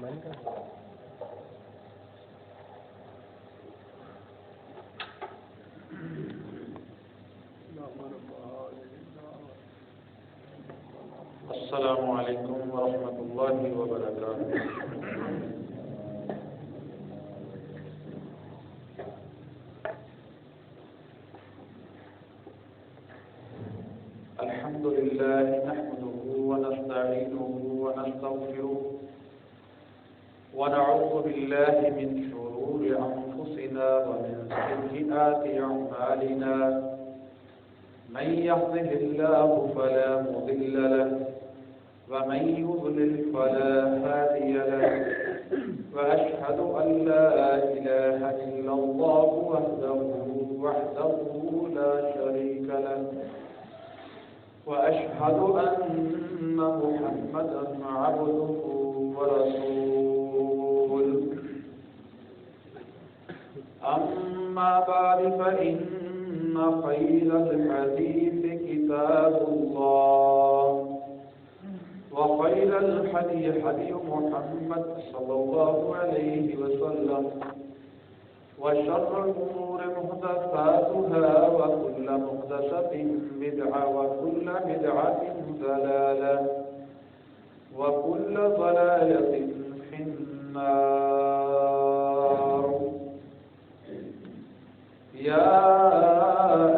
السلام علیکم ورحمۃ اللہ وبرکاتہ۔ الحمد للہ نحمده ونستعینه ونستغفره ونعوذ بالله من شرور انفسنا ومن سیئات اعمالنا، من يهده الله فلا مضل له ومن يضلل فلا هادي له، وأشهد أن لا إله إلا الله وحده لا شريك له، وأشهد أن محمدا عبده ورسوله. أما بعد فإن خير الحديث كتاب الله، وخير الحدي حدي محمد صلى الله عليه وسلم، وشر الأمور محدثاتها، وكل محدثة بدعة، وكل بدعة ضلالة، وكل ضلالة في النار. يا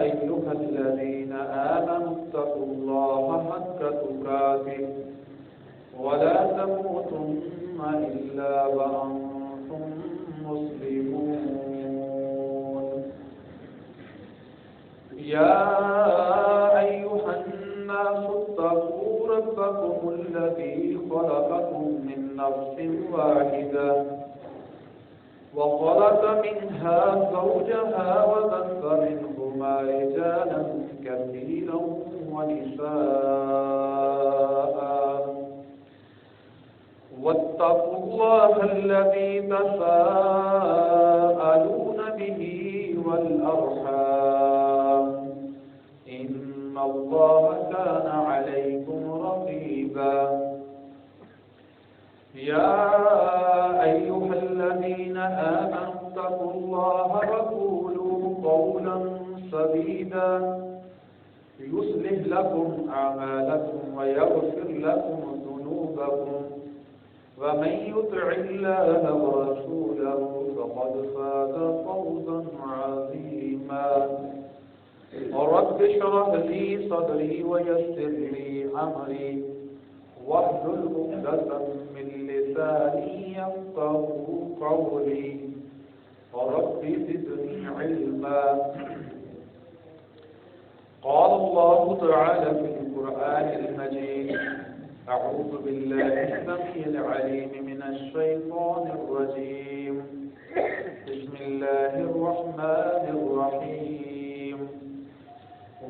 أيها الذين آمنوا اتقوا الله حق تقاته ولا تموتن إلا وأنتم مسلمون. يا أيها الناس اتقوا ربكم الذي خلقكم من نفس واحدة وخلق منها زوجها وبث منهما رجالا كثيرا ونساء، واتقوا الله الذي تساءلون به والأرحام، إن الله كان عليكم رقيبا. يا أيها الذين آمنوا اتقوا الله وقولوا قولا سديدا يصلح لكم أعمالكم ويغفر لكم ذنوبكم، ومن يطع الله ورسوله فقد فاز فوزا عظيما. رب اشرح لي صدري ويسر لي أمري واحلل عقدة من لساني يفقهوا قولي، رب زدني علما. قال الله تعالى في القرآن المجيد: أعوذ بالله السميع العليم من الشيطان الرجيم، بسم الله الرحمن الرحيم.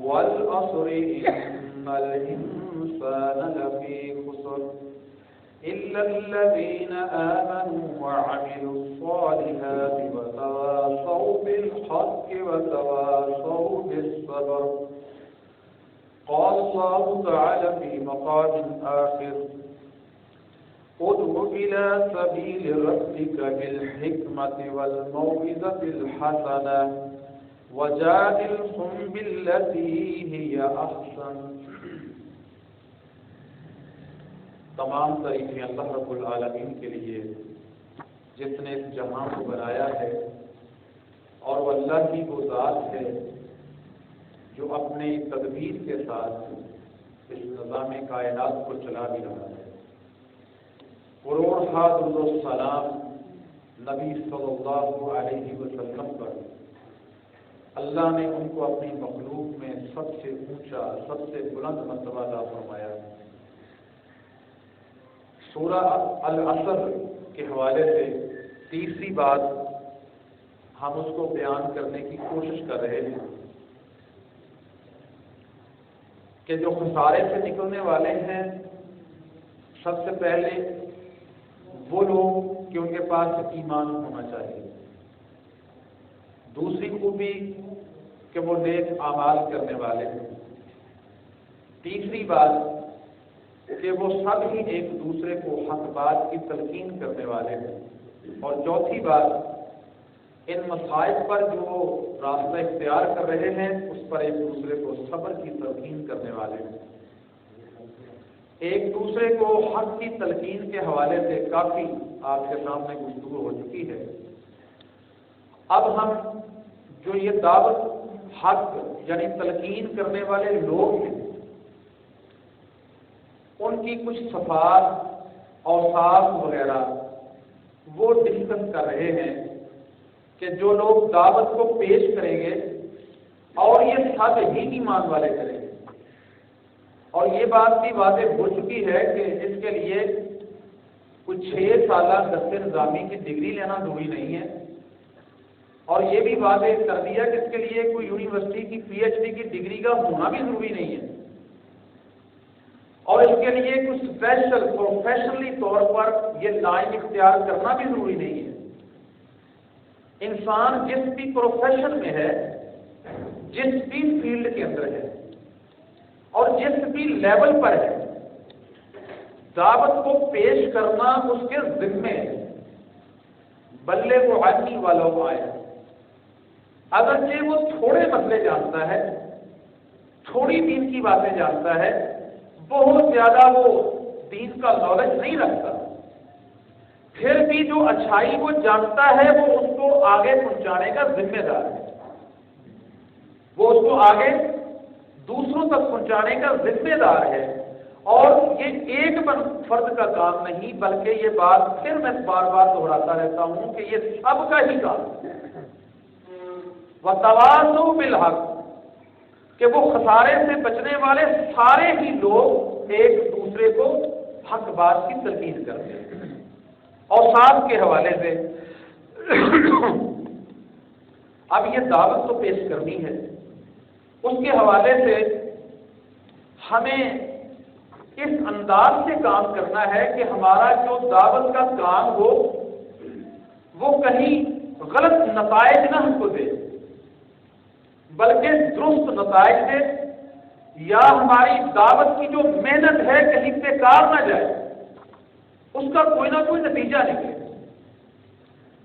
والعصر إن الإنسان لفي خسر إلا الذين آمنوا وعملوا الصالحات وتواصوا بالحق وتواصوا بالصبر. قال الله تعالى في مقام آخر: ادع إلى سبيل ربك بالحكمة والموعظة الحسنة وجادلهم بالتي هي أحسن. تمام تعریفیں اللہ رب العالمین کے لیے جس نے اس جہاں کو بنایا ہے، اور وہ اللہ کی وہ ذات ہے جو اپنے تدبیر کے ساتھ اس نظام کائنات کو چلا بھی رہا ہے. کروڑ درود و سلام نبی صلی اللہ علیہ وسلم پر. اللہ نے ان کو اپنی مخلوق میں سب سے اونچا، سب سے بلند مرتبہ عطا فرمایا. سورہ العصر کے حوالے سے تیسری بات ہم اس کو بیان کرنے کی کوشش کر رہے ہیں کہ جو خسارے سے نکلنے والے ہیں، سب سے پہلے وہ لوگ کہ ان کے پاس ایمان ہونا چاہیے. دوسری خوبی کہ وہ نیک اعمال کرنے والے ہیں. تیسری بات کہ وہ سب ہی ایک دوسرے کو حق بات کی تلقین کرنے والے ہیں، اور چوتھی بات، ان مسائل پر جو راستہ اختیار کر رہے ہیں اس پر ایک دوسرے کو صبر کی تلقین کرنے والے ہیں۔ ایک دوسرے کو حق کی تلقین کے حوالے سے کافی آپ کے سامنے گفتگو ہو چکی ہے۔ اب ہم جو یہ دعوت حق یعنی تلقین کرنے والے لوگ ہیں ان کی کچھ صفات اوصاف وغیرہ وہ ڈسکس کر رہے ہیں کہ جو لوگ دعوت کو پیش کریں گے اور یہ سب ہی ایمان والے کریں گے، اور یہ بات بھی واضح ہو چکی ہے کہ اس کے لیے کچھ 6 سالہ دست نظامی کی ڈگری لینا ضروری نہیں ہے، اور یہ بھی واضح کر دیا کہ اس کے لیے کوئی یونیورسٹی کی PhD کی ڈگری کا ہونا بھی ضروری نہیں ہے، اور اس کے لیے کچھ اسپیشل پروفیشنلی طور پر یہ لائن اختیار کرنا بھی ضروری نہیں ہے۔ انسان جس بھی پروفیشن میں ہے، جس بھی فیلڈ کے اندر ہے اور جس بھی لیول پر ہے، دعوت کو پیش کرنا اس کے ذمے ہے، بلغوا عنی ولو آیہ۔ اگرچہ وہ تھوڑے مسئلے جانتا ہے، تھوڑی دین کی باتیں جانتا ہے، بہت زیادہ وہ دین کا نالج نہیں رکھتا، پھر بھی جو اچھائی وہ جانتا ہے وہ اس کو آگے پہنچانے کا ذمہ دار ہے، وہ اس کو آگے دوسروں تک پہنچانے کا ذمہ دار ہے۔ اور یہ ایک فرد کا کام نہیں، بلکہ یہ بات پھر میں بار بار دہراتا رہتا ہوں کہ یہ سب کا ہی کام ہے۔ وَتَوَاصَوْا بِالْحَقِّ، کہ وہ خسارے سے بچنے والے سارے ہی لوگ ایک دوسرے کو حق بات کی تلقین کرتے ہیں۔ اور ساتھ کے حوالے سے اب یہ دعوت تو پیش کرنی ہے، اس کے حوالے سے ہمیں اس انداز سے کام کرنا ہے کہ ہمارا جو دعوت کا کام ہو وہ کہیں غلط نتائج نہ ہم کو دے، بلکہ درست نتائج دے، یا ہماری دعوت کی جو محنت ہے کہیں بیکار نہ جائے، اس کا کوئی نہ کوئی نتیجہ نکلے۔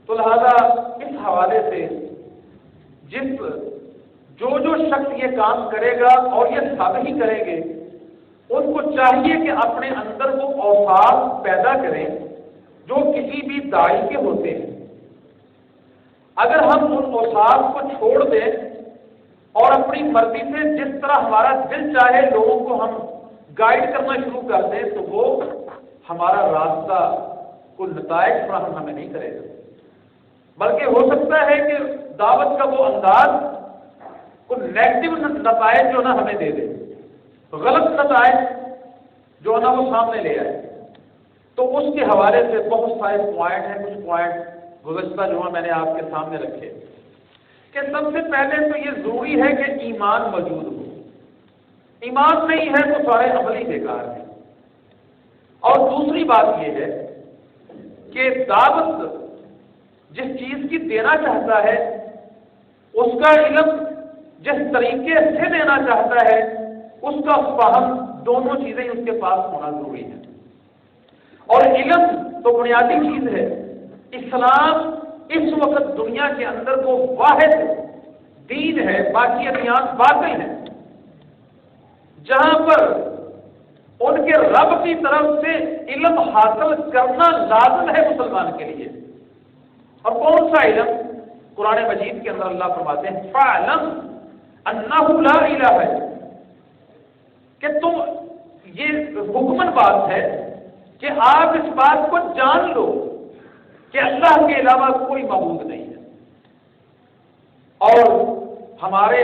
تو لہذا اس حوالے سے جو شخص یہ کام کرے گا اور یہ سب ہی کریں گے، ان کو چاہیے کہ اپنے اندر وہ اوصاف پیدا کریں جو کسی بھی داعی کے ہوتے ہیں۔ اگر ہم ان اوصاف کو چھوڑ دیں اور اپنی مرضی سے جس طرح ہمارا دل چاہے لوگوں کو ہم گائیڈ کرنا شروع کر دیں، تو وہ ہمارا راستہ کو نتائج فراہم ہمیں نہیں کرے گا، بلکہ ہو سکتا ہے کہ دعوت کا وہ انداز کو نیگیٹو نتائج جو نا ہمیں دے دے، غلط نتائج جو نا وہ سامنے لے آئے۔ تو اس کے حوالے سے بہت سارے پوائنٹ ہیں، کچھ پوائنٹ گزشتہ جمعہ میں نے آپ کے سامنے رکھے کہ سب سے پہلے تو یہ ضروری ہے کہ ایمان موجود ہو۔ ایمان نہیں ہے تو سارے عمل ہی بیکار ہیں۔ اور دوسری بات یہ ہے کہ دعوت جس چیز کی دینا چاہتا ہے اس کا علم جس طریقے سے دینا چاہتا ہے اس کا فہم، دونوں چیزیں اس کے پاس ہونا ضروری ہے۔ اور علم تو بنیادی چیز ہے۔ اسلام اس وقت دنیا کے اندر وہ واحد دین ہے، باقی ادیان باطل ہیں، جہاں پر ان کے رب کی طرف سے علم حاصل کرنا لازم ہے مسلمان کے لیے۔ اور کون سا علم؟ قرآن مجید کے اندر اللہ فرماتے ہیں فَاعْلَمْ أَنَّهُ لَا إِلَٰهَ، کہ تم، یہ حکمن بات ہے کہ آپ اس بات کو جان لو کہ اللہ کے علاوہ کوئی معبود نہیں ہے۔ اور ہمارے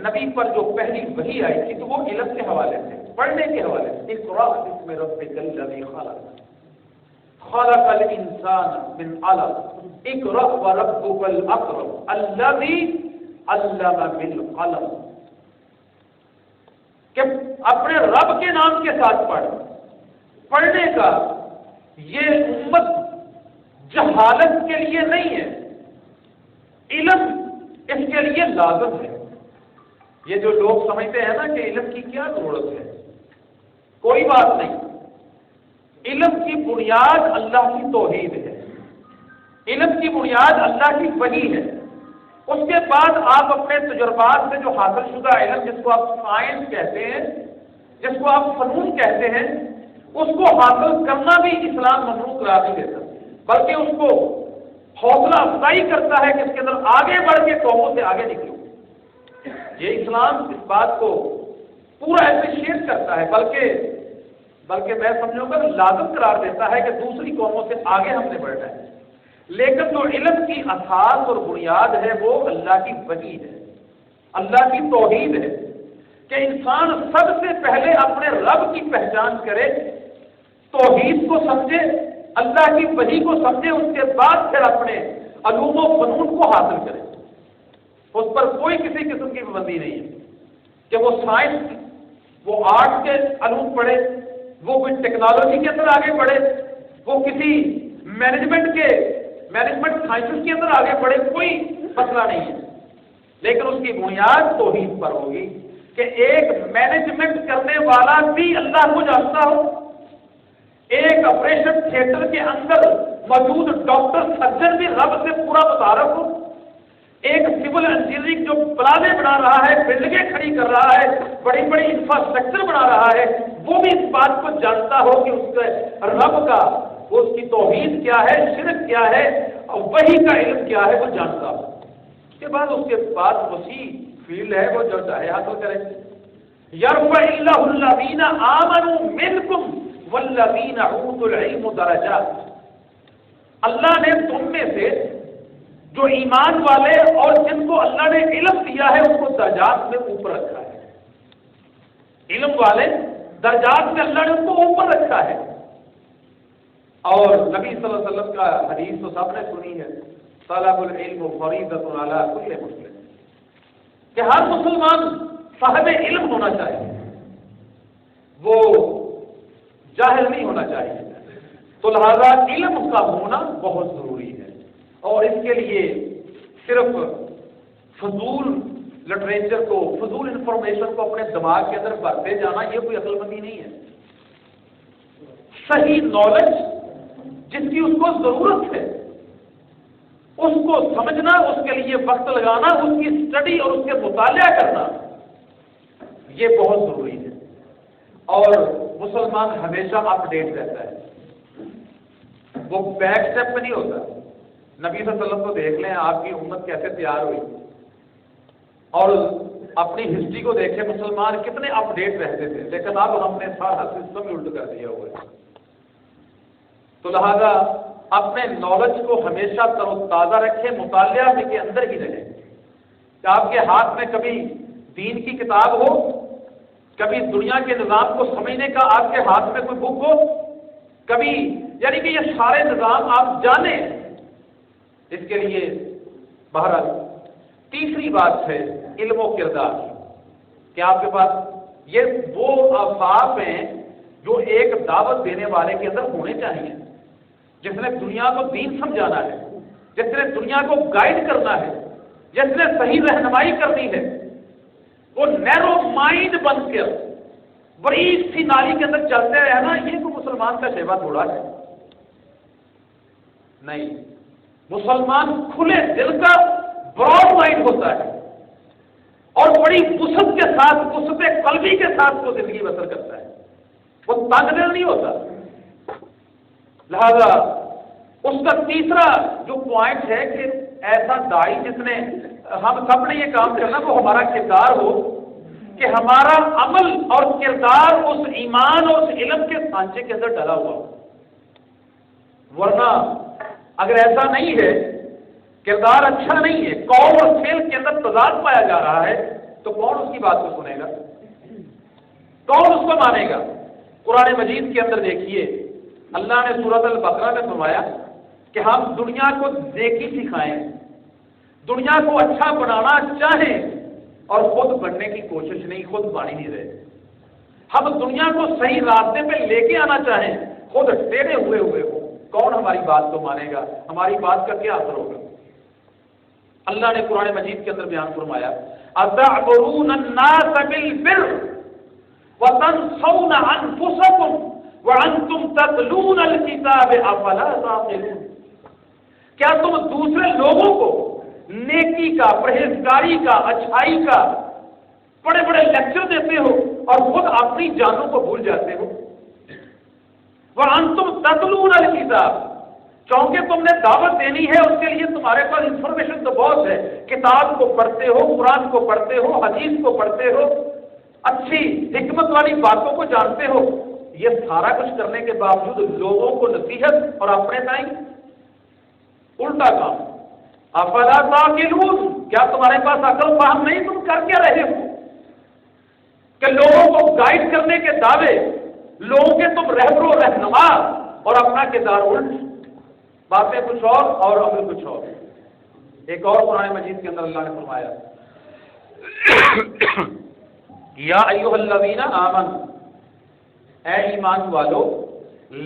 نبی پر جو پہلی وحی آئی تھی تو وہ علم کے حوالے سے، پڑھنے کے حوالے سے، اقرأ بسم ربک الذی خلق خلق الانسان من علق اقرأ وربک الاکرم الذی علم بالقلم، کہ اپنے رب کے نام کے ساتھ پڑھنے کا یہ امت جہالت کے لیے نہیں ہے، علم اس کے لیے لازم ہے۔ یہ جو لوگ سمجھتے ہیں نا کہ علم کی کیا ضرورت ہے، کوئی بات نہیں، علم کی بنیاد اللہ کی توحید ہے، علم کی بنیاد اللہ کی وحی ہے۔ اس کے بعد آپ اپنے تجربات سے جو حاصل شدہ علم، جس کو آپ سائنس کہتے ہیں، جس کو آپ فنون کہتے ہیں، اس کو حاصل کرنا بھی اسلام ممنوع قرار نہیں دیتا، بلکہ اس کو حوصلہ افزائی کرتا ہے کہ اس کے اندر آگے بڑھ کے قوموں سے آگے نکلو۔ یہ اسلام اس بات کو پورا اپریشیٹ کرتا ہے، بلکہ میں سمجھوں گا لازم قرار دیتا ہے کہ دوسری قوموں سے آگے ہم نے بڑھنا ہے۔ لیکن جو علم کی اساس اور بنیاد ہے وہ اللہ کی وحی ہے، اللہ کی توحید ہے، کہ انسان سب سے پہلے اپنے رب کی پہچان کرے، توحید کو سمجھے، اللہ کی وحی کو سمجھے، اس کے بعد پھر اپنے علوم و فنون کو حاصل کرے۔ اس پر کوئی کسی قسم کی پابندی نہیں ہے کہ وہ سائنس، وہ آرٹ کے علوم پڑھے، وہ کوئی ٹیکنالوجی کے اندر آگے بڑھے، وہ کسی مینجمنٹ سائنسز کے اندر آگے بڑھے، کوئی مسئلہ نہیں ہے، لیکن اس کی بنیاد توحید پر ہوگی کہ ایک مینجمنٹ کرنے والا بھی اللہ کو جانتا ہو، ایک آپریشن تھیٹر کے اندر موجود ڈاکٹر سرجن بھی رب سے پورا متعارف ہو، ایک سول انجینئرنگ جو پلانے بنا رہا ہے، بلڈنگیں کھڑی کر رہا ہے، بڑی بڑی انفراسٹرکچر بنا رہا ہے، وہ بھی اس بات کو جانتا ہو کہ اس کے رب کا، اس کی توحید کیا ہے، شرک کیا ہے، اور وحی کا علم کیا ہے، وہ جانتا ہو۔ اس کے بعد وسیع فیلڈ ہے، وہ جو چاہے حاصل کرے۔ یرفع اللہ الذین آمنوا منکم والذین اوتوا العلم درجات، اللہ نے تم میں سے جو ایمان والے اور جن کو اللہ نے علم دیا ہے اس کو درجات میں اوپر رکھا ہے۔ علم والے درجات میں اللہ نے ان کو اوپر رکھا ہے۔ اور نبی صلی اللہ علیہ وسلم کا حدیث تو سب نے سنی ہے، طلب العلم فریضۃ علی کل مسلم، کہ ہر مسلمان صاحب علم ہونا چاہیے، وہ جاہل نہیں ہونا چاہیے۔ تو لہذا علم کا ہونا بہت ضروری ہے، اور اس کے لیے صرف فضول لٹریچر کو، فضول انفارمیشن کو اپنے دماغ کے اندر بھرتے جانا یہ کوئی عقل مندی نہیں ہے۔ صحیح نالج جس کی اس کو ضرورت ہے، اس کو سمجھنا، اس کے لیے وقت لگانا، اس کی اسٹڈی اور اس کے مطالعہ کرنا، یہ بہت ضروری ہے۔ اور مسلمان ہمیشہ اپ ڈیٹ رہتا ہے، وہ بیک اسٹیپ میں نہیں ہوتا۔ نبی صلی اللہ علیہ وسلم کو دیکھ لیں، آپ کی امت کیسے تیار ہوئی، اور اپنی ہسٹری کو دیکھیں، مسلمان کتنے اپ ڈیٹ رہتے تھے، لیکن اب ہم نے سارا سسٹم ہی الٹ کر دیا ہوا ہے۔ تو لہذا اپنے نالج کو ہمیشہ تر و تازہ رکھیں، مطالعہ کے اندر ہی رہیں، کہ آپ کے ہاتھ میں کبھی دین کی کتاب ہو، کبھی دنیا کے نظام کو سمجھنے کا آپ کے ہاتھ میں کوئی بک ہو، کبھی یعنی کہ یہ سارے نظام آپ جانیں۔ اس کے لیے بہرحال تیسری بات ہے علم و کردار، کہ آپ کے پاس یہ وہ اوصاف ہیں جو ایک دعوت دینے والے کے اندر ہونے چاہیے، جس نے دنیا کو دین سمجھانا ہے، جس نے دنیا کو گائیڈ کرنا ہے، جس نے صحیح رہنمائی کرنی ہے، وہ نیرو مائنڈ بن کر بڑی سی نالی کے اندر چلتے رہنا، یہ تو مسلمان کا شیوا تھوڑا ہے۔ نہیں، مسلمان کھلے دل کا براڈ مائنڈ ہوتا ہے، اور بڑی وسعت کے ساتھ، وسعت قلبی کے ساتھ وہ زندگی بسر کرتا ہے، وہ تنگ دل نہیں ہوتا۔ لہذا اس کا تیسرا جو پوائنٹ ہے کہ ایسا داعی جس نے، ہم سب نے یہ کام کرنا، وہ ہمارا کردار ہو، کہ ہمارا عمل اور کردار اس ایمان اور اس علم کے سانچے کے اندر ڈلا ہوا ہو۔ ورنہ اگر ایسا نہیں ہے، کردار اچھا نہیں ہے، قول اور فعل کے اندر تضاد پایا جا رہا ہے، تو کون اس کی بات کو سنے گا، کون اس کو مانے گا؟ قرآن مجید کے اندر دیکھیے، اللہ نے سورۃ البقرہ میں فرمایا کہ ہم دنیا کو نیکی سکھائیں، دنیا کو اچھا بنانا چاہیں، اور خود بننے کی کوشش نہیں، خود بانی نہیں رہے۔ ہم دنیا کو صحیح راستے پہ لے کے آنا چاہیں، خود ٹیڑھے ہوئے ہو، کون ہماری بات کو مانے گا؟ ہماری بات کا کیا اثر ہوگا؟ اللہ نے قرآن مجید کے اندر بیان فرمایا، أَتَعْمُرُونَ النَّاسَ بِالْبِرِّ وَتَنْسَوْنَ أَنفُسَكُمْ وَأَنْتُمْ تَتْلُونَ الْكِتَابَ أَفَلَا تَعْقِلُونَ، کیا تم دوسرے لوگوں کو نیکی کا، پرہیزگاری کا، اچھائی کا بڑے بڑے لیکچر دیتے ہو اور خود اپنی جانوں کو بھول جاتے ہو؟ وَأَنْتُمْ تَتْلُونَ الْكِتَابَ، چونکہ تم نے دعوت دینی ہے، اس کے لیے تمہارے پاس انفارمیشن تو بہت ہے، کتاب کو پڑھتے ہو، قرآن کو پڑھتے ہو، حدیث کو پڑھتے ہو، اچھی حکمت والی باتوں کو جانتے ہو، یہ سارا کچھ کرنے کے باوجود لوگوں کو نصیحت اور اپنے تائیں الٹا کام۔ افلا تعقلون، کیا تمہارے پاس عقل فہم نہیں؟ تم کر کیا رہے ہو کہ لوگوں کو گائیڈ کرنے کے دعوے، لوگوں کے تم رہبر و رہنما اور اپنا کردار الٹ، باتیں کچھ اور عمل کچھ اور۔ ایک اور قرآن مجید کے اندر اللہ نے فرمایا یا ایھا الذین آمنوا، اے ایمان والو،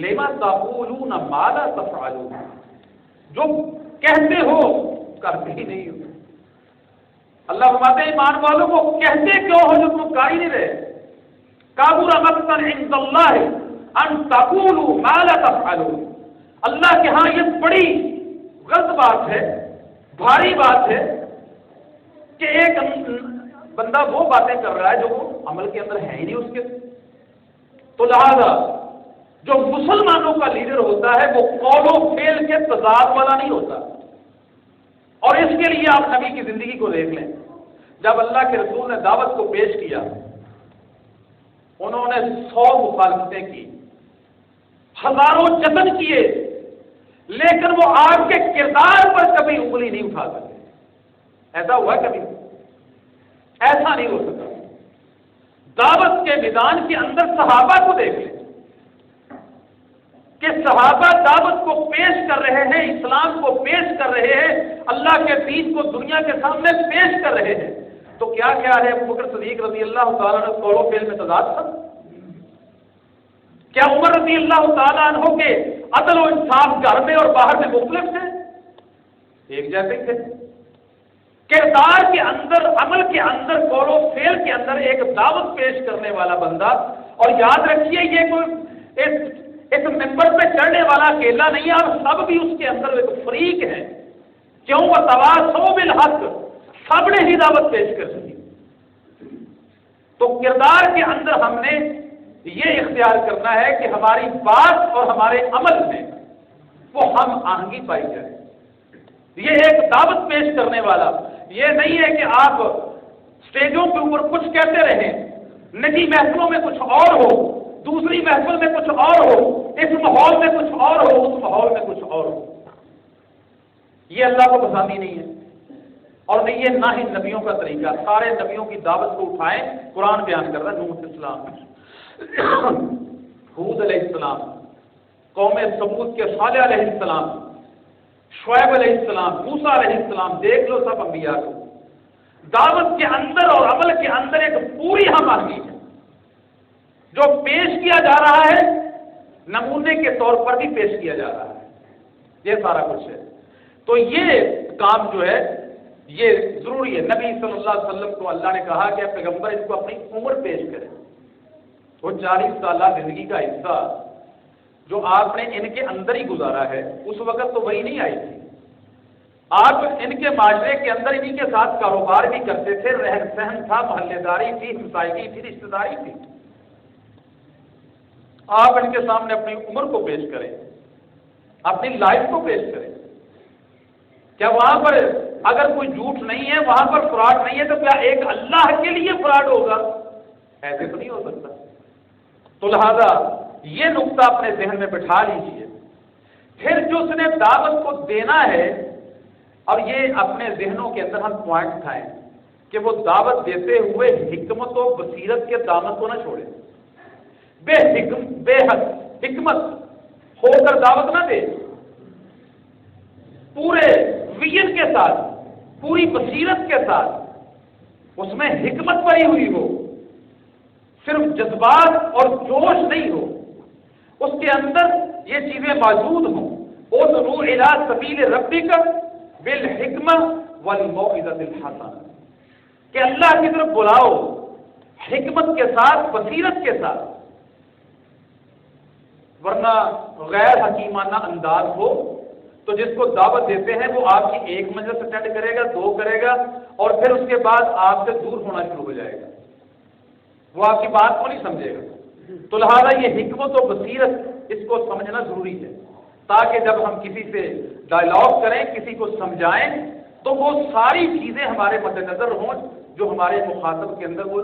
لما تقولون ما لا تفعلون، جو کہتے ہو کرتے ہی نہیں ہو۔ اللہ فرماتے ہیں ایمان والوں کو کہتے کیوں ہو جو تم کر ہی نہیں رہے؟ کبر مقتا عند اللہ ان تقولوا ما لا تفعلون، اللہ کے ہاں یہ بڑی غلط بات ہے، بھاری بات ہے کہ ایک بندہ وہ باتیں کر رہا ہے جو وہ عمل کے اندر ہے ہی نہیں اس کے۔ تو لہذا جو مسلمانوں کا لیڈر ہوتا ہے وہ قول و فعل کے تضاد والا نہیں ہوتا، اور اس کے لیے آپ نبی کی زندگی کو دیکھ لیں۔ جب اللہ کے رسول نے دعوت کو پیش کیا، انہوں نے 100 مخالفتیں کی، ہزاروں جتن کیے، لیکن وہ آپ کے کردار پر کبھی انگلی نہیں اٹھا سکے۔ ایسا ہوا کبھی؟ ایسا نہیں ہو سکتا۔ دعوت کے میدان کے اندر صحابہ کو دیکھ لیں کہ صحابہ دعوت کو پیش کر رہے ہیں، اسلام کو پیش کر رہے ہیں، اللہ کے دین کو دنیا کے سامنے پیش کر رہے ہیں، تو کیا خیال ہے ابو بکر صدیق رضی اللہ تعالیٰ عنہ قول و فعل میں تضاد تھا؟ کیا عمر رضی اللہ تعالیٰ عنہ کے عدل و انصاف گھر میں اور باہر میں مختلف تھے؟ ایک جیسے تھے۔ کردار کے اندر، عمل کے اندر، قول و فعل کے اندر ایک دعوت پیش کرنے والا بندہ، اور یاد رکھیے یہ کوئی اس ممبر پہ چڑھنے والا اکیلا نہیں ہے، اور سب بھی اس کے اندر ایک فریق ہے۔ کیوں؟ وتواصوا بالحق، سب نے ہی دعوت پیش کر دی۔ تو کردار کے اندر ہم نے یہ اختیار کرنا ہے کہ ہماری بات اور ہمارے عمل میں وہ ہم آہنگی پائی جائے۔ یہ ایک دعوت پیش کرنے والا، یہ نہیں ہے کہ آپ اسٹیجوں کے اوپر کچھ کہتے رہیں، نجی محفلوں میں کچھ اور ہو، دوسری محفل میں کچھ اور ہو، اس ماحول میں کچھ اور ہو، اس ماحول میں کچھ اور ہو۔ یہ اللہ کو پسند ہی نہیں ہے، اور نہیں یہ نہ ہی نبیوں کا طریقہ۔ سارے نبیوں کی دعوت کو اٹھائیں، قرآن بیان کر رہا ہے۔ نوح علیہ السلام، ہود علیہ السلام، قوم ثمود کے صالح علیہ السلام، شعیب علیہ السلام، موسیٰ علیہ السلام، دیکھ لو سب انبیاء کو دعوت کے اندر اور عمل کے اندر ایک پوری ہم آہنگی ہے۔ جو پیش کیا جا رہا ہے نمونے کے طور پر بھی پیش کیا جا رہا ہے، یہ سارا کچھ ہے۔ تو یہ کام جو ہے یہ ضروری ہے۔ نبی صلی اللہ علیہ وسلم کو اللہ نے کہا کہ پیغمبر اس کو اپنی عمر پیش کرے۔ وہ 40 سالہ زندگی کا حصہ جو آپ نے ان کے اندر ہی گزارا ہے، اس وقت تو وہی نہیں آئی تھی۔ آپ ان کے معاشرے کے اندر انہی کے ساتھ کاروبار بھی کرتے تھے، رہن سہن تھا، محلے داری تھی، ہمسائیگی تھی، رشتہ داری تھی۔ آپ ان کے سامنے اپنی عمر کو پیش کریں، اپنی لائف کو پیش کریں۔ کیا وہاں پر اگر کوئی جھوٹ نہیں ہے، وہاں پر فراڈ نہیں ہے، تو کیا ایک اللہ کے لیے فراڈ ہوگا؟ ایسے تو نہیں ہو سکتا۔ تو لہذا یہ نقطہ اپنے ذہن میں بٹھا لیجیے۔ پھر جو اس نے دعوت کو دینا ہے، اور یہ اپنے ذہنوں کے اندر ہم پوائنٹ اٹھائیں کہ وہ دعوت دیتے ہوئے حکمت و بصیرت کے دامن کو نہ چھوڑے، بے حد حکمت ہو کر دعوت نہ دے، پورے ویژن کے ساتھ، پوری بصیرت کے ساتھ، اس میں حکمت بھری ہوئی ہو، صرف جذبات اور جوش نہیں ہو، اس کے اندر یہ چیزیں موجود ہوں۔ ادعو الی سبیل ربک بالحکمہ والموعظۃ الحسنہ، کہ اللہ کی طرف بلاؤ حکمت کے ساتھ، بصیرت کے ساتھ، ورنہ غیر حکیمانہ انداز ہو تو جس کو دعوت دیتے ہیں وہ آپ کی ایک مجلس اٹینڈ کرے گا، 2 کرے گا، اور پھر اس کے بعد آپ سے دور ہونا شروع ہو جائے گا، وہ آپ کی بات کو نہیں سمجھے گا۔ تو لہٰذا یہ حکمت و بصیرت اس کو سمجھنا ضروری ہے، تاکہ جب ہم کسی سے ڈائلاگ کریں، کسی کو سمجھائیں، تو وہ ساری چیزیں ہمارے مد نظر ہوں جو ہمارے مخاطب کے اندر وہ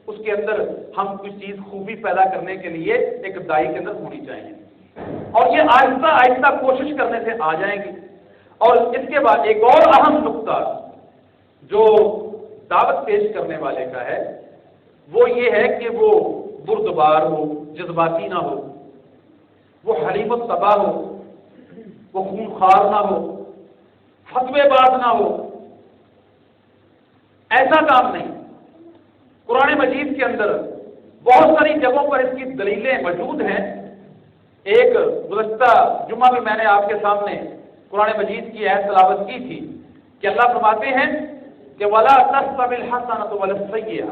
اس کے اندر ہم کچھ چیز خوبی پیدا کرنے کے لیے ایک دائی کے اندر ہونی چاہیے، اور یہ آہستہ آہستہ کوشش کرنے سے آ جائیں گی۔ اور اس کے بعد ایک اور اہم نقطہ جو دعوت پیش کرنے والے کا ہے وہ یہ ہے کہ وہ بردبار ہو، جذباتی نہ ہو، وہ حلیم الطبع ہو، وہ خونخوار نہ ہو، فتوے باز نہ ہو، ایسا کام نہیں۔ قرآن مجید کے اندر بہت ساری جگہوں پر اس کی دلیلیں موجود ہیں۔ ایک گزشتہ جمعہ میں نے آپ کے سامنے قرآن مجید کی آیت تلاوت کی تھی کہ اللہ فرماتے ہیں کہ وَلَا تَسْتَوِي الْحَسَنَةُ وَلَا السَّيِّئَةُ،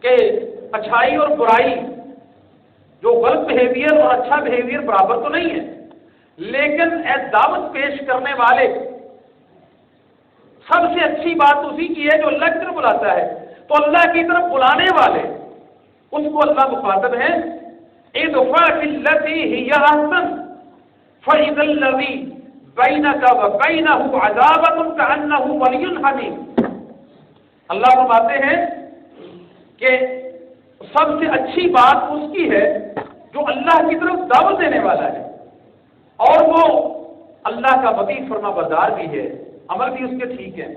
کہ اچھائی اور برائی، جو غلط بہیویئر اور اچھا بہیویئر برابر تو نہیں ہے، لیکن اے دعوت پیش کرنے والے، سب سے اچھی بات اسی کی ہے جو اللہ کی طرف بلاتا ہے، تو اللہ کی طرف بلانے والے اس کو اللہ مخاطب ہے، ادفع بالتی ہی احسن فاذا الذی بینک وبینہ عداوۃ کأنہ ولی حمیم۔ اللہ فرماتے ہیں کہ سب سے اچھی بات اس کی ہے جو اللہ کی طرف دعوت دینے والا ہے، اور وہ اللہ کا ولی فرما بردار بھی ہے، عمل بھی اس کے ٹھیک ہے۔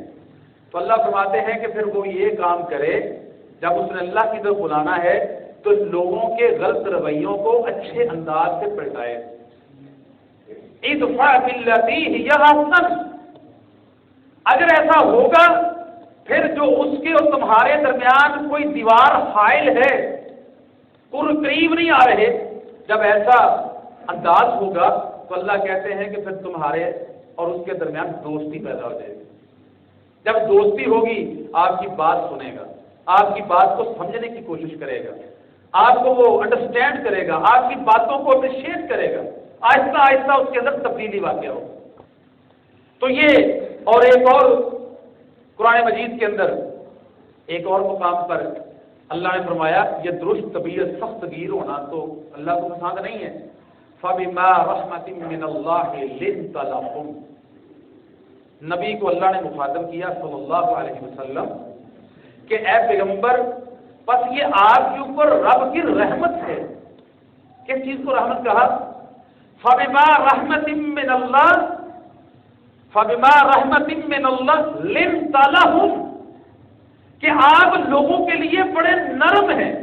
تو اللہ فرماتے ہیں کہ پھر وہ یہ کام کرے جب اس نے اللہ کی طرف بلانا ہے تو لوگوں کے غلط رویوں کو اچھے انداز سے پلٹائے۔ ادفع بالتی ہی احسن، اگر ایسا ہوگا پھر جو اس کے اور تمہارے درمیان کوئی دیوار حائل ہے، قریب نہیں آ رہے، جب ایسا انداز ہوگا تو اللہ کہتے ہیں کہ پھر تمہارے اور اس کے درمیان دوستی پیدا ہو جائے گی۔ جب دوستی ہوگی آپ کی بات سنے گا، آپ کی بات کو سمجھنے کی کوشش کرے گا، آپ کو وہ انڈرسٹینڈ کرے گا، آپ کی باتوں کو اپریشیٹ کرے گا، آہستہ آہستہ اس کے اندر تبدیلی واقع ہو۔ تو یہ اور ایک اور قرآن مجید کے اندر ایک اور مقام پر اللہ نے فرمایا یہ درست طبیعت سخت گیر ہونا تو اللہ کو پسند نہیں ہے۔ فَبِمَا رَحْمَةٍ مِّنَ اللَّهِ لِنْتَ لَهُمْ، نبی کو اللہ نے مخاطب کیا صلی اللہ علیہ وسلم کہ اے پیغمبر، بس یہ آپ کے اوپر رب کی رحمت ہے۔ کس چیز کو رحمت کہا؟ فَبِمَا رَحْمَةٍ مِّنَ اللَّهِ فَبِمَا رَحْمَةٍ مِّنَ اللَّهِ لِنْتَ لَهُمْ، کہ آپ لوگوں کے لیے بڑے نرم ہیں،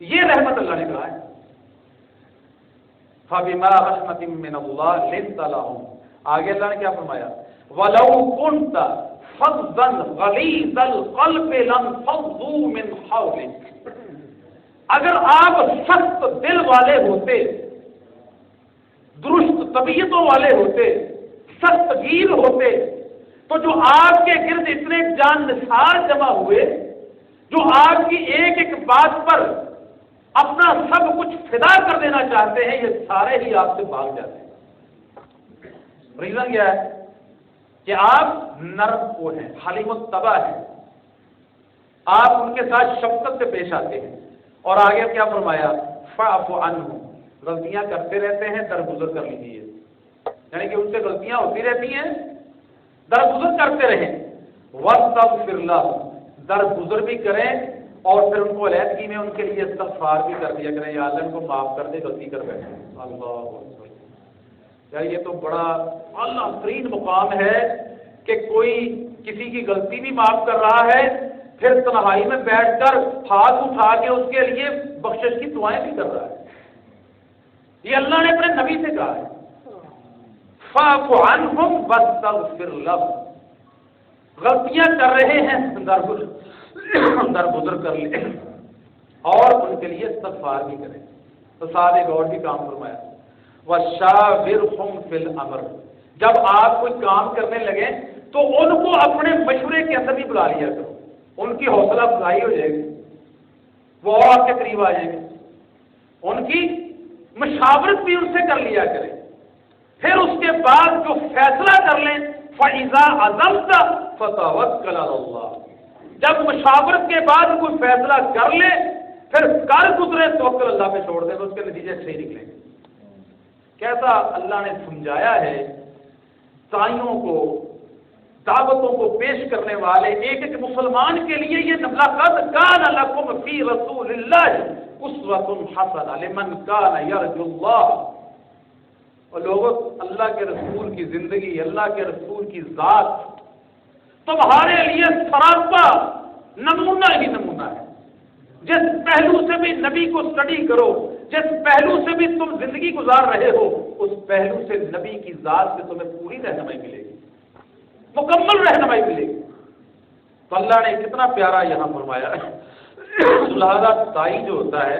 یہ رحمت اللہ نے کہا ہے۔ فَبِمَا رَحْمَةٍ مِّنَ اللَّهِ لِنْتَ لَهُمْ، آگے اللہ نے کیا فرمایا؟ وَلَوْ كُنْتَ فَظًّا غَلِيظَ الْقَلْبِ لَانفَضُّوا مِنْ حَوْلِكَ، اگر آپ سخت دل والے ہوتے، درست طبیعتوں والے ہوتے، سخت گیر ہوتے، تو جو آپ کے گرد اتنے جان نثار جمع ہوئے، جو آپ کی ایک ایک بات پر اپنا سب کچھ فدا کر دینا چاہتے ہیں، یہ سارے ہی آپ سے بھاگ جاتے ہیں۔ ریزن کیا ہے؟ کہ آپ نرم کو ہیں، حلیم الطبع ہیں، آپ ان کے ساتھ شفقت سے پیش آتے ہیں۔ اور آگے کیا فرمایا؟ فاعف عنہم، غلطیاں کرتے رہتے ہیں، درگزر کر لیجیے، یعنی کہ ان سے غلطیاں ہوتی رہتی ہیں، درگزر کرتے رہیں۔ واستغفر لہم، درگزر بھی کریں اور پھر ان کو علیحدگی میں ان کے لیے استغفار بھی کر دیا کریں، یا اللہ ان کو معاف کر دے، غلطی کر بیٹھے۔ اللہ اکبر، یار یہ تو بڑا اعلیٰ ترین مقام ہے کہ کوئی کسی کی غلطی بھی معاف کر رہا ہے، پھر تنہائی میں بیٹھ کر ہاتھ اٹھا کے اس کے لیے بخشش کی دعائیں بھی کر رہا ہے۔ یہ اللہ نے اپنے نبی سے کہا ہے، فاعف عنہم واستغفر لہم، غلطیاں کر رہے ہیں، درگزر کر لیں اور ان کے لیے استغفار بھی کریں۔ تو ساتھ ایک اور بھی کام فرمایا، وَشَاوِرْهُمْ فِي الْأَمْرِ، جب آپ کوئی کام کرنے لگے تو ان کو اپنے مشورے کے اندر بھی بلا لیا کرو، ان کی حوصلہ افزائی ہو جائے گی، وہ اور آپ کے قریب آ جائیں گے، ان کی مشاورت بھی ان سے کر لیا کریں، پھر اس کے بعد جو فیصلہ کر لیں فَإِذَا عَزَمْتَ فَتَوَكَّلْ عَلَى اللَّهِ، جب مشاورت کے بعد کوئی فیصلہ کر لے پھر کر گزرے توکل اللہ پہ چھوڑ دیں تو اس کے نتیجے صحیح نکلیں گے۔ کیسا اللہ نے سمجھایا ہے داعیوں کو، دعوتوں کو پیش کرنے والے ایک ایک مسلمان کے لیے یہ لقد کان لکم فی رسول اللہ اسوۃ حسنہ لمن کان یرجو اللہ، اور لوگوں اللہ کے رسول کی زندگی، اللہ کے رسول کی ذات تمہارے لیے سراپا نمونہ ہی نمونہ ہے۔ جس پہلو سے بھی نبی کو سٹڈی کرو، جس پہلو سے بھی تم زندگی گزار رہے ہو، اس پہلو سے نبی کی ذات سے تمہیں پوری رہنمائی ملے گی، مکمل رہنمائی ملے گی۔ تو اللہ نے کتنا پیارا یہاں فرمایا۔ لہذا دائی جو ہوتا ہے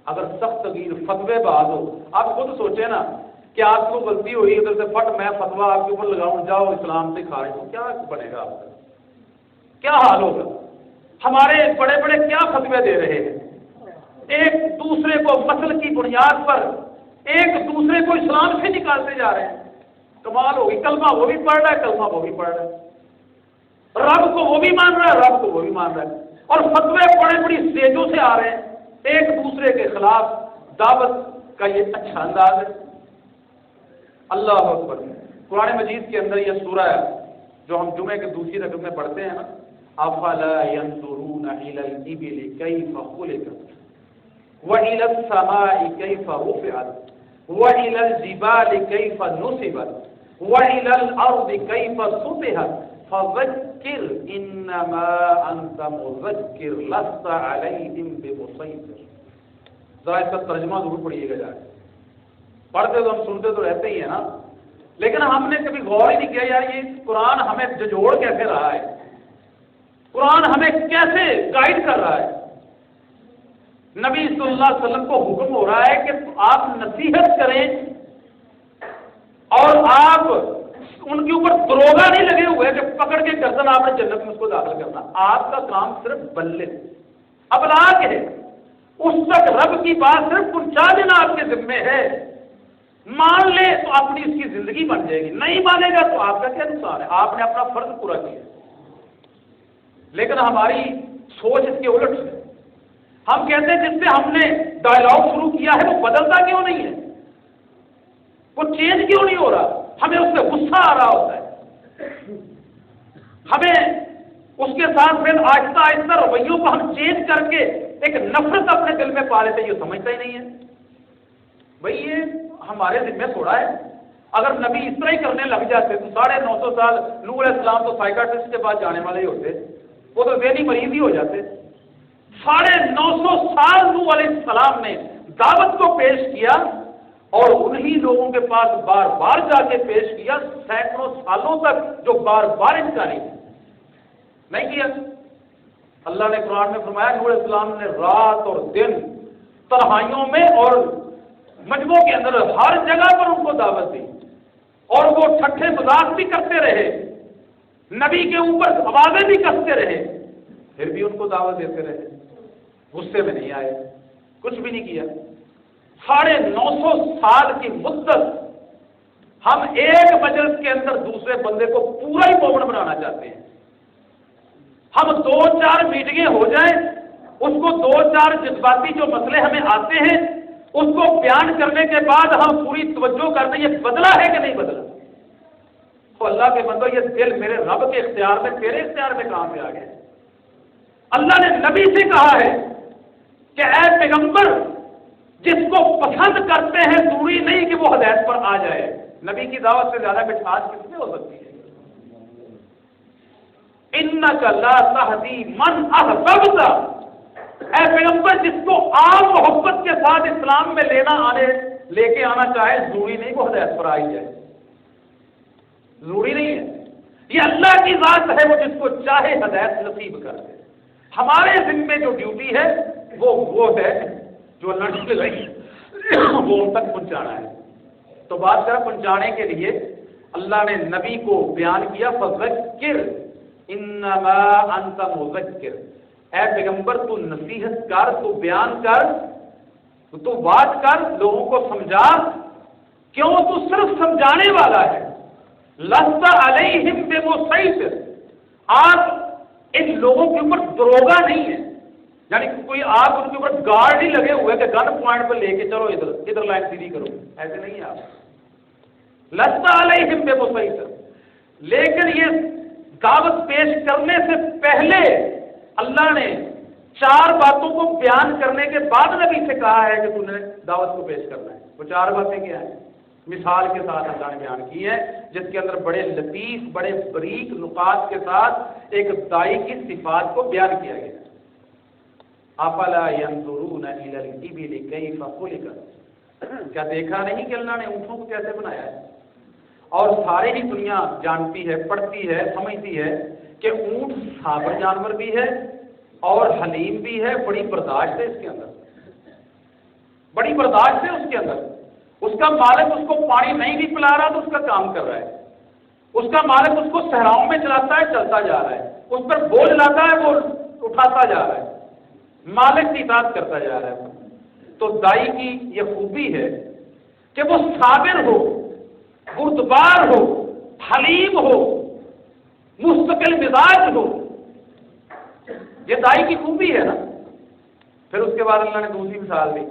اگر سخت تغیر فتوے باز ہو، آپ خود سوچیں نا کہ آپ کو غلطی ہوئی ادھر سے فٹ میں فتوا آپ کے اوپر لگاؤں، جاؤ اسلام سے خارج ہو، کیا بنے گا آپ کا؟ کیا حال ہوگا؟ ہمارے بڑے بڑے کیا فتوے دے رہے ہیں، ایک دوسرے کو مسل کی بنیاد پر ایک دوسرے کو اسلام سے نکالتے جا رہے ہیں۔ کمال ہوگی، کلمہ وہ بھی پڑھ رہا ہے، کلمہ وہ بھی پڑھ رہا ہے، رب کو وہ بھی مان رہا ہے، رب کو وہ بھی مان رہا ہے، اور فتوے بڑے بڑی سٹیجوں سے آ رہے ہیں ایک دوسرے کے خلاف۔ دعوت کا یہ اچھا انداز ہے۔ اللہ اکبر۔ قرآن مجید کے اندر یہ سورہ ہے جو ہم جمعے کے دوسری رکعت میں پڑھتے ہیں نا، افلا ينظرون الى الابل كيف خلقت والى السماء كيف رفعت والى الجبال كيف نصبت والى الارض كيف سطحت فذكر انما انت مذكر لست عليهم بمسيطر۔ ذرا اس کا ترجمہ ضرور پڑھیے گا جا کے، پڑھتے تو ہم سنتے تو رہتے ہی ہیں نا، لیکن ہم نے کبھی غور ہی نہیں کیا یار یہ قرآن ہمیں جھنجھوڑ کیسے رہا ہے، قرآن ہمیں کیسے گائیڈ کر رہا ہے۔ نبی صلی اللہ علیہ وسلم کو حکم ہو رہا ہے کہ آپ نصیحت کریں اور آپ ان کے اوپر دروگا نہیں لگے ہوئے کہ پکڑ کے گردن آپ نے جنت میں اس کو داخل کرنا، آپ کا کام صرف بلغ ابلاغ ہے، اس تک رب کی بات صرف پہنچا دینا آپ کے ذمے ہے۔ مان لے تو اپنی اس کی زندگی بن جائے گی، نہیں مانے گا تو آپ کا کیا نقصان ہے، آپ نے اپنا فرض پورا کیا۔ لیکن ہماری سوچ اس کے الٹ ہے، ہم کہتے ہیں جس سے ہم نے ڈائلاگ شروع کیا ہے وہ بدلتا کیوں نہیں ہے، وہ چینج کیوں نہیں ہو رہا، ہمیں اس سے غصہ آ رہا ہوتا ہے، ہمیں اس کے ساتھ پھر آہستہ آہستہ رویوں کو ہم چینج کر کے ایک نفرت اپنے دل میں پا لیتے، یہ سمجھتا ہی نہیں ہے بھئی یہ ہمارے ذمہ تھوڑا ہے۔ اگر نبی اس طرح ہی کرنے لگ جاتے تو 950 سال نوح علیہ السلام تو سائیکاٹرسٹ کے پاس جانے والے ہی ہوتے، وہ تو ذہنی مریض ہی ہو جاتے۔ 950 سال نوح علیہ السلام نے دعوت کو پیش کیا اور انہی لوگوں کے پاس بار بار جا کے پیش کیا، سینکڑوں سالوں تک جو بار بار انکاری نہیں کیا۔ اللہ نے قرآن میں فرمایا نوح علیہ السلام نے رات اور دن تنہائیوں میں اور مجموعوں کے اندر ہر جگہ پر ان کو دعوت دی، اور وہ ٹھٹھے مذاق بھی کرتے رہے، نبی کے اوپر آوازیں بھی کستے رہے، پھر بھی ان کو دعوت دیتے رہے، غصے میں نہیں آئے، کچھ بھی نہیں کیا۔ 950 سال کی مدت ہم ایک مجلس کے اندر دوسرے بندے کو پورا ہی مومن بنانا چاہتے ہیں، ہم 2-4 میٹنگیں ہو جائیں، اس کو 2-4 جذباتی جو مسئلے ہمیں آتے ہیں اس کو بیان کرنے کے بعد ہم پوری توجہ کرتے یہ بدلا ہے کہ نہیں بدلا۔ تو اللہ کے بندو یہ دل میرے رب کے اختیار میں تیرے اختیار میں کہاں پہ آ گیا؟ اللہ نے نبی سے کہا ہے کہ اے پیغمبر جس کو پسند کرتے ہیں ضروری نہیں کہ وہ ہدایت پر آ جائے۔ نبی کی دعوت سے زیادہ مٹھاس کس میں ہو سکتی ہے؟ انک لا تہدی من احببت، اے پیغمبر جس کو عام محبت کے ساتھ اسلام میں لے کے آنا چاہے ضروری نہیں وہ ہدایت پر آئی جائے، ضروری نہیں ہے، یہ اللہ کی ذات ہے، وہ جس کو چاہے ہدایت نصیب کر دے۔ ہمارے ذمے جو ڈیوٹی ہے وہ ہے جو اللہ نے لگائی وہ ان تک پہنچانا ہے۔ تو بات کریں پہنچانے کے لیے اللہ نے نبی کو بیان کیا فذکر انما انت مذکر، اے پیغمبر تو نصیحت کر، تو بیان کر، تو بات کر، لوگوں کو سمجھا، کیوں تو صرف سمجھانے والا ہے. لست علیہم بمسیطر، آپ ان لوگوں کے اوپر دروگا نہیں ہے، یعنی کوئی آپ ان کے اوپر گارڈ ہی لگے ہوئے کہ گن پوائنٹ پہ لے کے چلو ادھر لائن سیدھی کرو، ایسے نہیں ہے آپ. لست علیہم بمسیطر، لیکن یہ دعوت پیش کرنے سے پہلے اللہ نے 4 باتوں کو بیان کرنے کے بعد نبی سے کہا ہے کہ تم نے دعوت کو پیش کرنا ہے. وہ 4 باتیں کیا ہیں؟ مثال کے ساتھ اللہ نے بیان کی ہے، جس کے اندر بڑے لطیف، بڑے بریک نقاط کے ساتھ ایک دائی کی صفات کو بیان کیا گیا. افلا ينظرون الى الابل كيف خلقت، کیا دیکھا نہیں کہ اللہ نے اونٹوں کو کیسے بنایا ہے؟ اور ساری ہی دنیا جانتی ہے، پڑھتی ہے، سمجھتی ہے کہ اونٹ صابر جانور بھی ہے اور حلیم بھی ہے، بڑی برداشت ہے اس کے اندر، بڑی برداشت ہے اس کے اندر. اس کا مالک اس کو پانی نہیں بھی پلا رہا تو اس کا کام کر رہا ہے. اس کا مالک اس کو صحراؤں میں چلاتا ہے، چلتا جا رہا ہے. اس پر بوجھ لاتا ہے، وہ اٹھاتا جا رہا ہے، مالک کی اطاعت کرتا جا رہا ہے. تو دائی کی یہ خوبی ہے کہ وہ صابر ہو، بردبار ہو، حلیم ہو، مستقل مزاج ہو. یہ دائی کی خوبی ہے نا. پھر اس کے بعد اللہ نے دوسری مثال دی،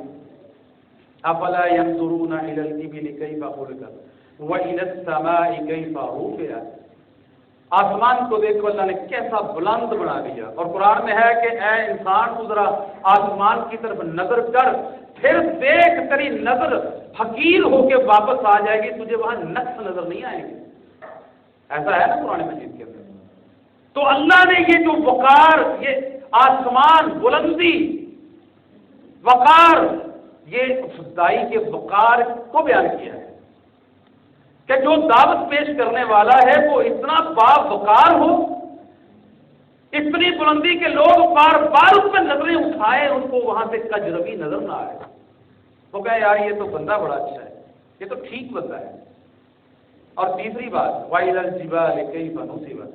افلا ينظرون الى الابل كيف خلقت والى السماء كيف رفعت. آسمان کو دیکھو، اللہ نے کیسا بلند بنا دیا. اور قرآن میں ہے کہ اے انسان تو ذرا آسمان کی طرف نظر کر، پھر دیکھ تیری نظر حقیر ہو کے واپس آ جائے گی، تجھے وہاں نقص نظر نہیں آئے گی. ایسا ہے نا قرآن مجید کے اندر. تو اللہ نے یہ جو وقار، یہ آسمان، بلندی، وقار، یہ دائی کے وقار کو بیان کیا ہے کہ جو دعوت پیش کرنے والا ہے وہ اتنا باوقار ہو، اتنی بلندی کے لوگ بار بار اس پہ نظریں اٹھائے، ان کو وہاں سے کجروی نظر نہ آئے. وہ کہے یار یہ تو بندہ بڑا اچھا ہے، یہ تو ٹھیک بندہ ہے. اور تیسری بات، وَإِلَى الْجِبَالِ كَيْفَ نُصِبَتْ،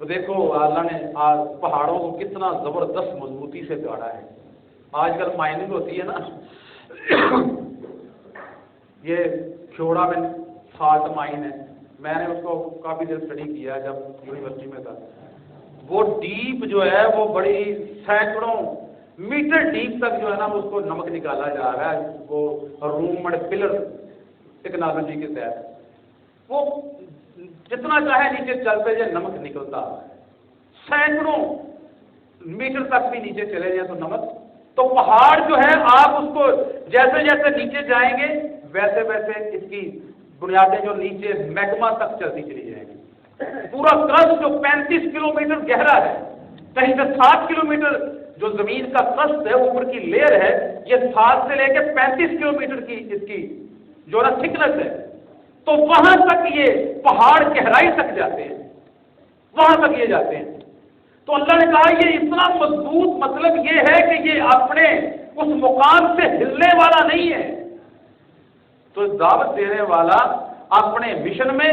تو دیکھو اللہ نے پہاڑوں کو کتنا زبردست مضبوطی سے گاڑا ہے. آج کل مائننگ ہوتی ہے نا، یہ کھوڑا میں سالٹ مائن ہے، میں نے اس کو کافی دیر اسٹڈی کیا جب یونیورسٹی میں تھا. وہ ڈیپ جو ہے وہ بڑی سینکڑوں میٹر ڈیپ تک جو ہے نا اس کو نمک نکالا جا رہا ہے. وہ رومڈ پلر ٹیکنالوجی کے تحت وہ جتنا چاہے نیچے چلتے جائے نمک نکلتا ہے، سینکڑوں میٹر تک بھی نیچے چلے جائیں تو نمک. تو پہاڑ جو ہے آپ اس کو جیسے جیسے نیچے جائیں گے ویسے ویسے اس کی بنیادیں جو نیچے میگما تک چلتی چلی جائیں گی. پورا کرسٹ جو 35 کلومیٹر گہرا ہے، کہیں سے 7 کلومیٹر جو زمین کا کرسٹ ہے، اوپر کی لیئر ہے، یہ 7 سے لے کے 35 کلومیٹر کی اس کی جو نا تھکنس ہے. تو وہاں تک یہ پہاڑ گہرائی تک جاتے ہیں، وہاں تک یہ جاتے ہیں. تو اللہ نے کہا یہ اتنا مضبوط، مطلب یہ ہے کہ یہ اپنے اس مقام سے ہلنے والا نہیں ہے. تو دعوت دینے والا اپنے مشن میں،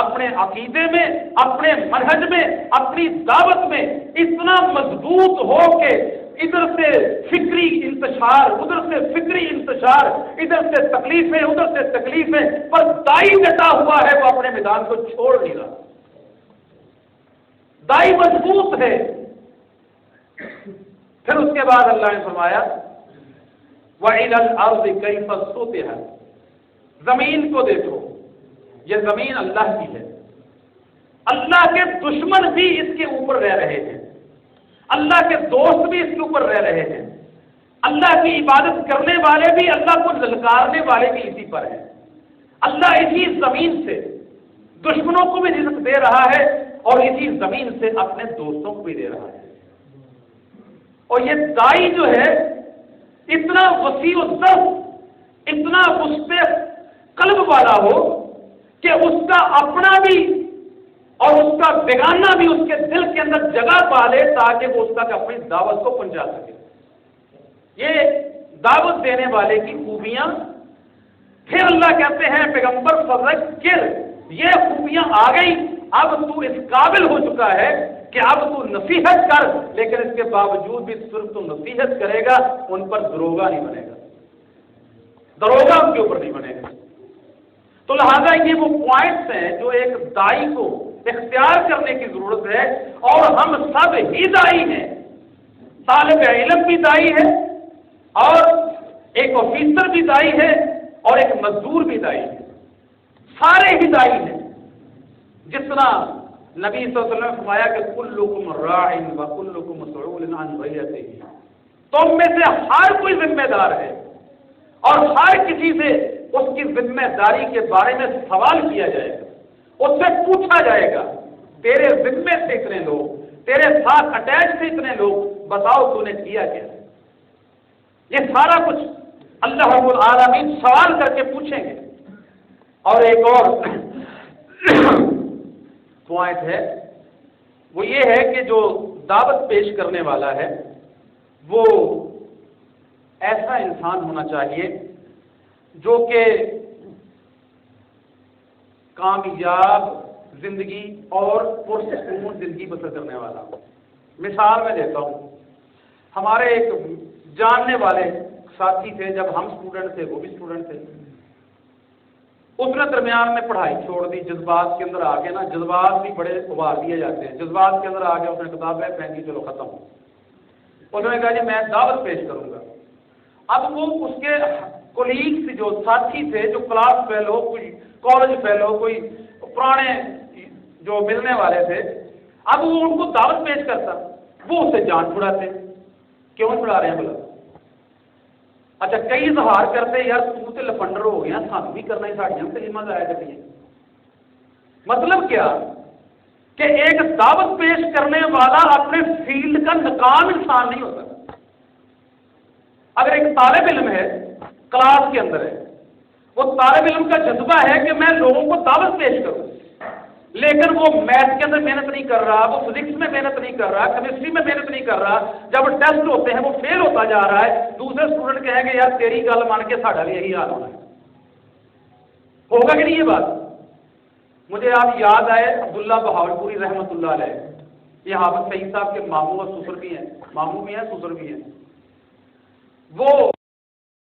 اپنے عقیدے میں، اپنے منہج میں، اپنی دعوت میں اتنا مضبوط ہو کہ ادھر سے فکری انتشار، ادھر سے فکری انتشار، ادھر سے تکلیفیں، ادھر سے تکلیفیں، پر دائی ڈٹا ہوا ہے، وہ اپنے میدان کو چھوڑ نہیں رہا. دائی مضبوط ہے. پھر اس کے بعد اللہ نے فرمایا وَإِلَى الْأَرْضِ كَيْفَ سُطِحَتْ، زمین کو دیکھو، یہ زمین اللہ کی ہے. اللہ کے دشمن بھی اس کے اوپر رہ رہے ہیں، اللہ کے دوست بھی اس کے اوپر رہ رہے ہیں، اللہ کی عبادت کرنے والے بھی، اللہ کو للکارنے والے بھی اسی پر ہیں. اللہ اسی زمین سے دشمنوں کو بھی رزق دے رہا ہے اور اسی زمین سے اپنے دوستوں کو بھی دے رہا ہے. اور یہ دائی جو ہے اتنا وسیع الصف، اتنا مستق قلب والا ہو کہ اس کا اپنا بھی اور اس کا بیگانہ بھی اس کے دل کے اندر جگہ پا لے تاکہ وہ اس تک اپنی دعوت کو پہنچا سکے. یہ دعوت دینے والے کی خوبیاں. پھر اللہ کہتے ہیں پیغمبر فذکر، یہ خوبیاں آ گئی، اب تو اس قابل ہو چکا ہے کہ اب تو نصیحت کر، لیکن اس کے باوجود بھی صرف تو نصیحت کرے گا، ان پر دروگا نہیں بنے گا، دروگا ان کے اوپر نہیں بنے گا۔ تو لہذا یہ وہ پوائنٹس ہیں جو ایک دائی کو اختیار کرنے کی ضرورت ہے، اور ہم سب ہی دائی ہیں، طالب علم بھی دائی ہے، اور ایک آفیسر بھی دائی ہے، اور ایک مزدور بھی دائی ہے، سارے ہی دائی ہیں۔ جس طرح نبی صلی اللہ علیہ وسلم نے فرمایا کہ کلکم راع وکلکم مسئول عن رعیتہ، تم میں سے ہر کوئی ذمہ دار ہے، اور ہر کسی سے اس کی ذمہ داری کے بارے میں سوال کیا جائے گا، اس سے پوچھا جائے گا، تیرے ذمے سے اتنے لوگ، تیرے ساتھ اٹیچ سے اتنے لوگ، بتاؤ تو نے کیا کیا۔ یہ سارا کچھ اللہ رب العالمین سوال کر کے پوچھیں گے۔ اور ایک اور پوائنٹ ہے، وہ یہ ہے کہ جو دعوت پیش کرنے والا ہے وہ ایسا انسان ہونا چاہیے جو کہ کامیاب زندگی اور پرسکون زندگی بسر کرنے والا ہو۔ مثال میں دیتا ہوں، ہمارے ایک جاننے والے ساتھی تھے، جب ہم اسٹوڈنٹ تھے وہ بھی اسٹوڈنٹ تھے، اس نے درمیان میں پڑھائی چھوڑ دی، جذبات کے اندر آگے نا، جذبات بھی بڑے ابھار دیے جاتے ہیں، جذبات کے اندر آگے اس نے کتابیں پھینکی، چلو ختم۔ انہوں نے کہا جی میں دعوت پیش کروں گا۔ اب وہ اس کے کولیگس جو ساتھی تھے، جو کلاس فیلو، کوئی کالج فیلو، کوئی پرانے جو ملنے والے تھے، اب وہ ان کو دعوت پیش کرتا، وہ اسے جان چھڑاتے۔ کیوں چھڑا رہے ہیں بولا؟ اچھا کئی اظہار کرتے یار تو تے لفنڈر ہو گیا، سانو بھی کرنا ہی، ساڑیاں کلمہ ضائع کریے۔ مطلب کیا کہ ایک دعوت پیش کرنے والا اپنے فیلڈ کا ناکام انسان نہیں ہوتا۔ اگر ایک طالب علم ہے کلاس کے اندر ہے، وہ طالب علم کا جذبہ ہے کہ میں لوگوں کو دعوت پیش کروں، لیکن وہ میتھ کے اندر محنت نہیں کر رہا، وہ فزکس میں محنت نہیں کر رہا، کیمسٹری میں محنت نہیں کر رہا، جب ٹیسٹ ہوتے ہیں وہ فیل ہوتا جا رہا ہے، دوسرے اسٹوڈنٹ کہیں گے یار تیری گل مان کے ساڈا بھی یہی حال ہونا ہے۔ ہوگا کہ نہیں یہ بات؟ مجھے آپ یاد آئے عبداللہ بہاولپوری رحمۃ اللہ علیہ، یہ حافظ سعید صاحب کے ماموں اور سسر بھی ہیں، ماموں بھی ہیں سسر بھی ہیں۔ وہ